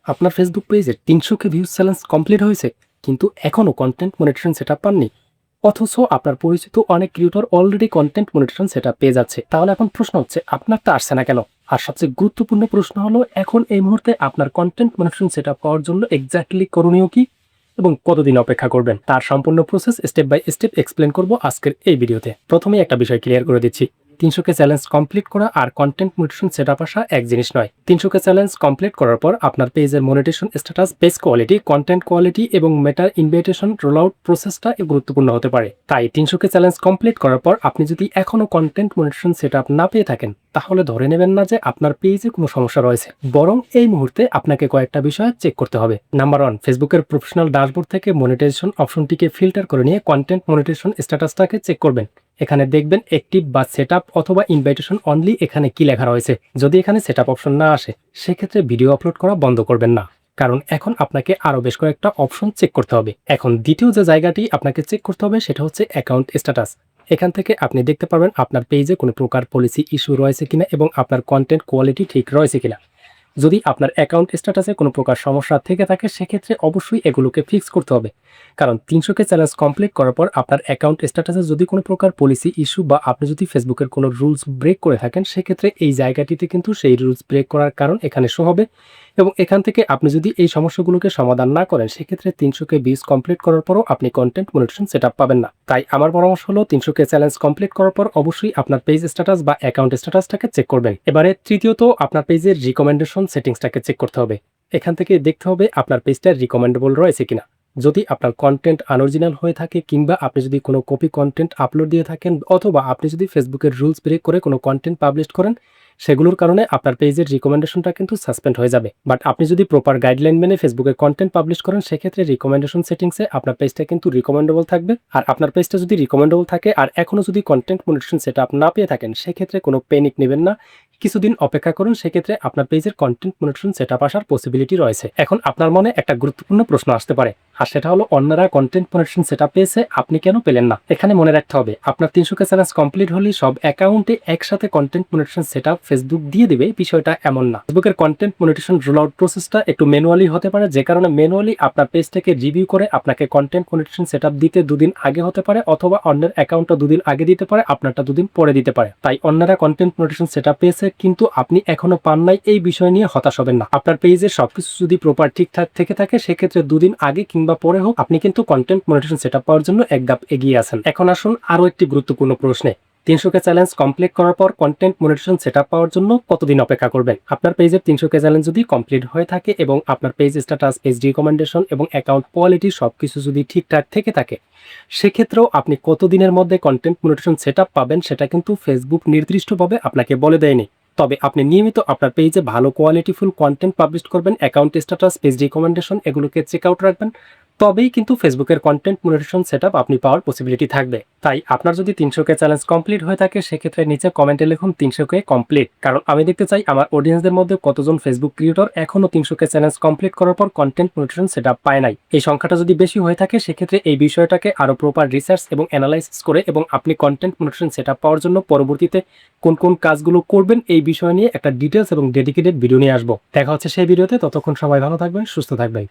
আপনার ফেসবুক পেজের 300K views challenge complete হয়েছে, কিন্তু এখনও কন্টেন্ট মনিটরেশন সেটআপ পাননি। অথচ আপনার পরিচিত অনেক ক্রিয়েটর অলরেডি কন্টেন্ট মনিটরেশন সেটআপ পেয়ে যাচ্ছে। তাহলে এখন প্রশ্ন হচ্ছে, আপনার তা আসছে না কেন? আর সবচেয়ে গুরুত্বপূর্ণ প্রশ্ন হলো, এখন এই মুহূর্তে আপনার কন্টেন্ট মনিটরেশন সেটআপ পাওয়ার জন্য এক্স্যাক্টলি করণীয় কি এবং কতদিন অপেক্ষা করবেন, তার সম্পূর্ণ process step by step explain করব আজকের এই ভিডিওতে। প্রথমেই একটা বিষয় ক্লিয়ার করে দিচ্ছি, 300K চ্যালেঞ্জ কমপ্লিট করা আর কন্টেন্ট মনিটরেশন সেটআপ আসা এক জিনিস নয়। 300K চ্যালেঞ্জ কমপ্লিট করার পর আপনার পেজের monetisation status, page quality, content quality এবং মেটা ইনভাইটেশন রোল আউট প্রসেসটা গুরুত্বপূর্ণ হতে পারে। তাই 300K চ্যালেঞ্জ কমপ্লিট করার পর আপনি যদি এখনো কন্টেন্ট মনিটরেশন সেটআপ না পেয়ে থাকেন, তাহলে ধরে নেবেন না যে আপনার পেজে কোনো সমস্যা রয়েছে, বরং এই মুহূর্তে আপনাকে কয়েকটা বিষয় চেক করতে হবে। নাম্বার 1, ফেসবুকের প্রফেশনাল ড্যাশবোর্ড থেকে মনিটাইজেশন অপশনটিকে ফিল্টার করে নিয়ে কন্টেন্ট মনিটাইজেশন স্ট্যাটাসটাকে চেক করবেন। এখানে দেখবেন অ্যাক্টিভ বা সেটআপ অথবা ইনভাইটেশন অনলি এখানে কি লেখা রয়েছে। যদি এখানে সেটআপ অপশন না আসে, সেক্ষেত্রে ভিডিও আপলোড করা বন্ধ করবেন না, কারণ এখন আপনাকে আরো বেশ কয়েকটা অপশন চেক করতে হবে। এখন দ্বিতীয় যে জায়গাটি আপনাকে চেক করতে হবে সেটা হচ্ছে অ্যাকাউন্ট স্ট্যাটাস। এখান থেকে আপনি দেখতে পারবেন আপনার পেজে কোনো প্রকার পলিসি ইস্যু রয়েছে কিনা এবং আপনার কন্টেন্ট কোয়ালিটি ঠিক রয়েছে কিনা। যদি আপনার অ্যাকাউন্ট স্ট্যাটাসে কোনো প্রকার সমস্যা থেকে থাকে, সেক্ষেত্রে অবশ্যই এগুলোকে ফিক্স করতে হবে। কারণ 300K চ্যালেঞ্জ কমপ্লিট করার পর আপনার অ্যাকাউন্ট স্ট্যাটাসে যদি কোনো প্রকার পলিসি ইস্যু বা আপনি যদি ফেসবুকের কোনো রুলস ব্রেক করে থাকেন, সেক্ষেত্রে এই জায়গাটিতে কিন্তু সেই রুলস ব্রেক করার কারণ এখানে শো হবে। এবং এখান থেকে আপনি যদি এই সমস্যাগুলোকে সমাধান না করেন, সেক্ষেত্রে 300K ভিউজ কমপ্লিট করার পরও আপনি কন্টেন্ট মনিটরেশন সেটআপ পাবেন না। তাই আমার পরামর্শ হলো, 300K চ্যালেঞ্জ কমপ্লিট করার পর অবশ্যই আপনার পেজ স্ট্যাটাস বা অ্যাকাউন্ট স্ট্যাটাসটাকে চেক করবেন। এবারে তৃতীয়ত, আপনার পেজের রিকমেন্ডেশন সেটিংসটাকে চেক করতে হবে। এখান থেকে দেখতে হবে আপনার পেজটা রিকমেন্ডেবল রয়েছে কিনা। যদি আপনার কন্টেন্ট আনঅরিজিনাল হয়ে থাকে, কিংবা আপনি যদি কোনো কপি কন্টেন্ট আপলোড দিয়ে থাকেন, অথবা আপনি যদি ফেসবুকের রুলস ব্রেক করে কোনো কন্টেন্ট পাবলিশ করেন, সেগুলোর কারণে আপনার পেজের রিকমেন্ডেশনটা কিন্তু সাসপেন্ড হয়ে যাবে। বাট আপনি যদি প্রপার গাইডলাইন মেনে ফেসবুকে কন্টেন্ট পাবলিশ করেন, সেক্ষেত্রে রিকমেন্ডেশন সেটিংসে আপনার পেজটা কিন্তু রিকমেন্ডেবল থাকবে। আর আপনার পেজটা যদি রিকমেন্ডেবল থাকে আর এখনো যদি কন্টেন্ট মনিটরেশন সেটআপ না পেয়ে থাকেন, সেক্ষেত্রে কোনো প্যানিক নেবেন না, কিছুদিন অপেক্ষা করুন। সেক্ষেত্রে আপনার পেজের কন্টেন্ট মনিটরেশন সেটআপ আসার পসিবিলিটি রয়েছে। এখন আপনার মনে একটা গুরুত্বপূর্ণ প্রশ্ন আসতে পারে, আর সেটা হলো, অন্যরা কন্টেন্ট মনিটরেশন সেটআপ পেয়েছে, আপনি কেন পেলেন না? এখানে মনে রাখতে হবে, আপনার 300K চ্যালেঞ্জ কমপ্লিট হলে সব অ্যাকাউন্টে একসাথে কন্টেন্ট মনিটরেশন সেটআপ ফেসবুক দিয়ে দিবে, বিষয়টা এমন না। ফেসবুকের কন্টেন্ট মনিটরেশন রোল আউট প্রসেসটা একটু ম্যানুয়ালি হতে পারে, যে কারণে ম্যানুয়ালি আপনার পেজটাকে রিভিউ করে আপনাকে কন্টেন্ট মনিটরেশন সেটআপ দিতে দুদিন আগে হতে পারে, অথবা অন্যের অ্যাকাউন্টটা দুদিন আগে দিতে পারে, আপনারটা দুদিন পরে দিতে পারে। তাই অন্যরা কন্টেন্ট মনিটরেশন সেটআপ পেয়েছে কিন্তু আপনি এখনো পান নাই, এই বিষয় নিয়ে হতাশ হবেন না। আপনার পেজের সবকিছু যদি প্রপার ঠিকঠাক থেকে থাকে, সেক্ষেত্রে দুদিন আগে কিংবা পরে হোক, আপনি কিন্তু কন্টেন্ট মনিটরেশন সেটআপ পাওয়ার জন্য এক ধাপ এগিয়ে আছেন। এখন আসুন আরো একটি গুরুত্বপূর্ণ প্রশ্নে। 300K চ্যালেঞ্জ কমপ্লিট করার পর কন্টেন্ট মনিটরেশন সেটআপ পাওয়ার জন্য কতদিন অপেক্ষা করবেন? আপনার পেজের 300K চ্যালেঞ্জ যদি কমপ্লিট হয়ে থাকে এবং আপনার পেজ স্ট্যাটাস, পেজ রিকমেন্ডেশন এবং অ্যাকাউন্ট কোয়ালিটি সবকিছু যদি ঠিকঠাক থেকে থাকে, সেক্ষেত্রেও আপনি কতদিনের মধ্যে কন্টেন্ট মনিটরেশন সেটআপ পাবেন সেটা কিন্তু ফেসবুক নির্দিষ্টভাবে আপনাকে বলে দেয়নি। তবে আপনি নিয়মিত আপনার পেজে ভালো কোয়ালিটিফুল কন্টেন্ট পাবলিশ করবেন, অ্যাকাউন্ট স্ট্যাটাস, পেজ রিকমেন্ডেশন এগুলোকে চেক আউট রাখবেন, তবেই কিন্তু ফেসবুকের কন্টেন্ট মনিটরেশন সেটআপ আপনি পাওয়ার পসিবিলিটি থাকবে। তাই আপনার যদি 300K চ্যালেঞ্জ কমপ্লিট হয়ে থাকে, সেক্ষেত্রে নিচে কমেন্টে লিখুন 300K কমপ্লিট, কারণ আমি দেখতে চাই আমার অডিয়েন্সদের মধ্যে কতজন ফেসবুক ক্রিয়েটর এখনো 300K চ্যালেঞ্জ কমপ্লিট করার পর কন্টেন্ট মনিটরেশন সেটআপ পায় নাই। এই সংখ্যাটা যদি বেশি হয়ে থাকে, সেক্ষেত্রে এই বিষয়টাকে আরো প্রপার রিসার্চ এবং অ্যানালাইসিস করে এবং আপনি কন্টেন্ট মনিটরেশন সেটআপ পাওয়ার জন্য পরবর্তীতে কোন কোন কাজগুলো করবেন, এই বিষয় নিয়ে একটা ডিটেলস এবং ডেডিকেটেড ভিডিও নিয়ে আসবো। দেখা হচ্ছে সেই ভিডিওতে। ততক্ষণ সবাই ভালো থাকবেন, সুস্থ থাকবেন।